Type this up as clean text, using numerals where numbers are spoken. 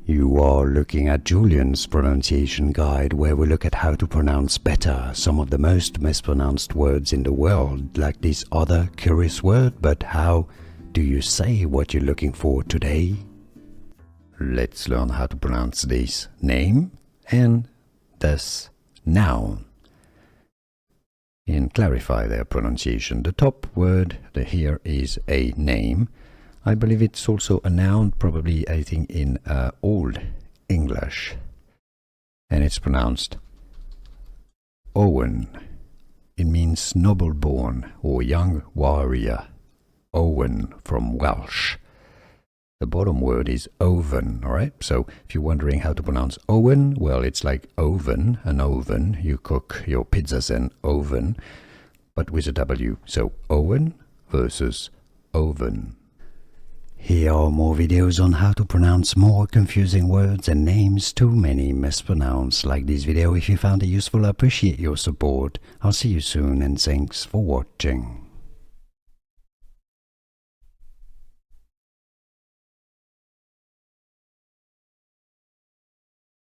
You are looking at Julian's pronunciation guide, where we look at how to pronounce better some of the most mispronounced words in the world, like this other curious word. But how do you say what you're looking for today? Let's learn how to pronounce this name and this noun. And clarify their pronunciation. The top word here is a name. I believe it's also a noun, probably I think in Old English. And it's pronounced Owen. It means noble born or young warrior. Owen from Welsh. The bottom word is oven, alright? So if you're wondering how to pronounce Owen, well, it's like oven, an oven. You cook your pizzas in oven, but with a W. So Owen versus oven. Here are more videos on how to pronounce more confusing words and names too many mispronounced. Like this video if you found it useful. I appreciate your support. I'll see you soon and thanks for watching.